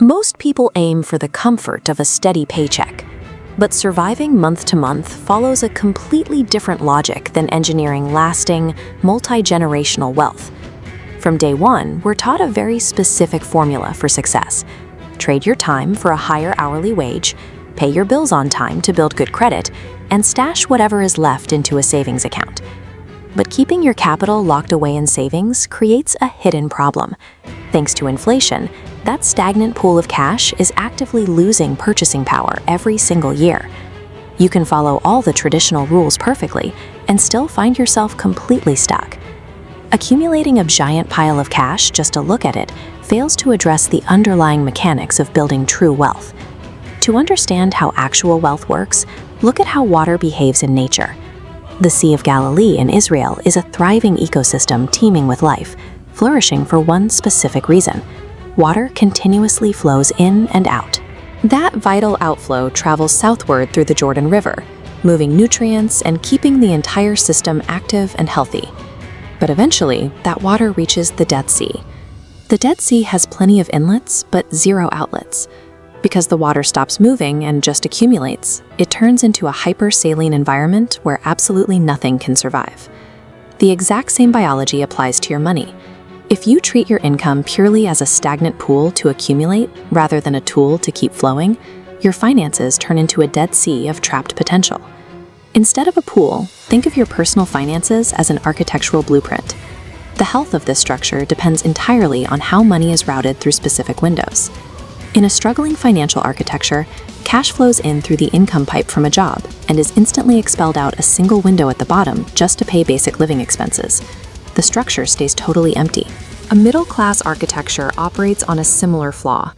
Most people aim for the comfort of a steady paycheck, but surviving month to month follows a completely different logic than engineering lasting, multi-generational wealth. From day one, we're taught a very specific formula for success. Trade your time for a higher hourly wage, pay your bills on time to build good credit, and stash whatever is left into a savings account. But keeping your capital locked away in savings creates a hidden problem. Thanks to inflation, that stagnant pool of cash is actively losing purchasing power every single year. You can follow all the traditional rules perfectly and still find yourself completely stuck. Accumulating a giant pile of cash just to look at it fails to address the underlying mechanics of building true wealth. To understand how actual wealth works, look at how water behaves in nature. The Sea of Galilee in Israel is a thriving ecosystem teeming with life, flourishing for one specific reason. Water continuously flows in and out. That vital outflow travels southward through the Jordan River, moving nutrients and keeping the entire system active and healthy. But eventually, that water reaches the Dead Sea. The Dead Sea has plenty of inlets, but zero outlets. Because the water stops moving and just accumulates, it turns into a hypersaline environment where absolutely nothing can survive. The exact same biology applies to your money. If you treat your income purely as a stagnant pool to accumulate rather than a tool to keep flowing, your finances turn into a dead sea of trapped potential. Instead of a pool, think of your personal finances as an architectural blueprint. The health of this structure depends entirely on how money is routed through specific windows. In a struggling financial architecture, cash flows in through the income pipe from a job and is instantly expelled out a single window at the bottom just to pay basic living expenses. The structure stays totally empty. A middle-class architecture operates on a similar flaw.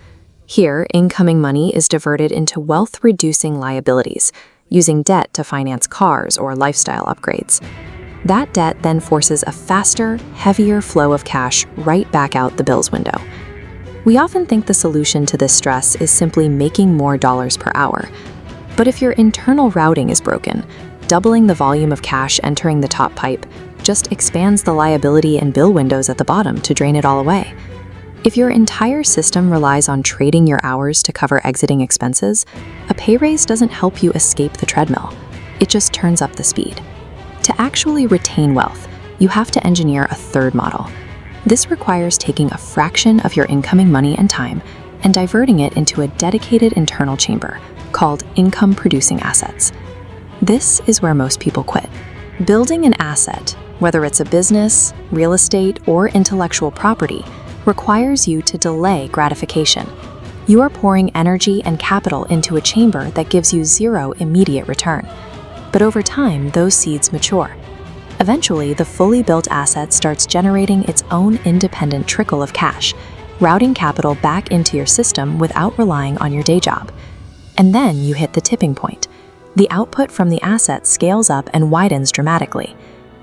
Here, incoming money is diverted into wealth-reducing liabilities, using debt to finance cars or lifestyle upgrades. That debt then forces a faster, heavier flow of cash right back out the bills window. We often think the solution to this stress is simply making more dollars per hour. But if your internal routing is broken, doubling the volume of cash entering the top pipe just expands the liability and bill windows at the bottom to drain it all away. If your entire system relies on trading your hours to cover exiting expenses, a pay raise doesn't help you escape the treadmill. It just turns up the speed. To actually retain wealth, you have to engineer a third model. This requires taking a fraction of your incoming money and time and diverting it into a dedicated internal chamber called income-producing assets. This is where most people quit. Building an asset, whether it's a business, real estate, or intellectual property, requires you to delay gratification. You are pouring energy and capital into a chamber that gives you zero immediate return. But over time, those seeds mature. Eventually, the fully built asset starts generating its own independent trickle of cash, routing capital back into your system without relying on your day job. And then you hit the tipping point. The output from the asset scales up and widens dramatically.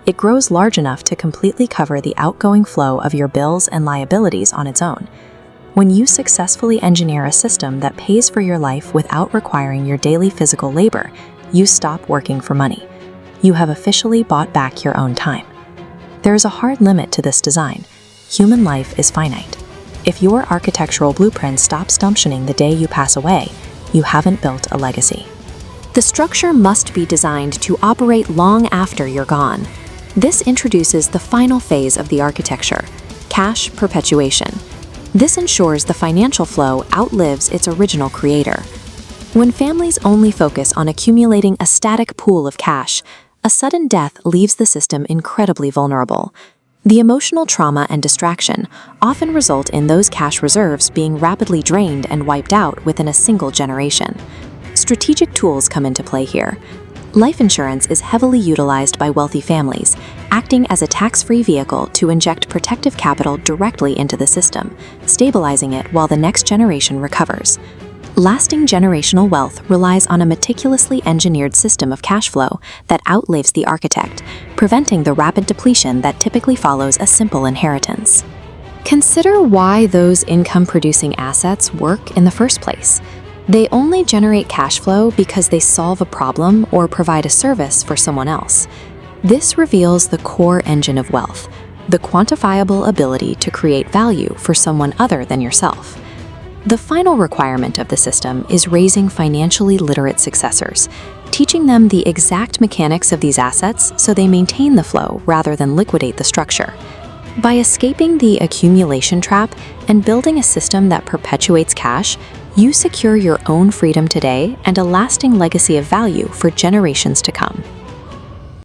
It grows large enough to completely cover the outgoing flow of your bills and liabilities on its own. When you successfully engineer a system that pays for your life without requiring your daily physical labor, you stop working for money. You have officially bought back your own time. There is a hard limit to this design. Human life is finite. If your architectural blueprint stops functioning the day you pass away, you haven't built a legacy. The structure must be designed to operate long after you're gone. This introduces the final phase of the architecture, cash perpetuation. This ensures the financial flow outlives its original creator. When families only focus on accumulating a static pool of cash, a sudden death leaves the system incredibly vulnerable. The emotional trauma and distraction often result in those cash reserves being rapidly drained and wiped out within a single generation. Strategic tools come into play here. Life insurance is heavily utilized by wealthy families, acting as a tax-free vehicle to inject protective capital directly into the system, stabilizing it while the next generation recovers. Lasting generational wealth relies on a meticulously engineered system of cash flow that outlives the architect, preventing the rapid depletion that typically follows a simple inheritance. Consider why those income-producing assets work in the first place. They only generate cash flow because they solve a problem or provide a service for someone else. This reveals the core engine of wealth, the quantifiable ability to create value for someone other than yourself. The final requirement of the system is raising financially literate successors, teaching them the exact mechanics of these assets so they maintain the flow rather than liquidate the structure. By escaping the accumulation trap and building a system that perpetuates cash, you secure your own freedom today and a lasting legacy of value for generations to come.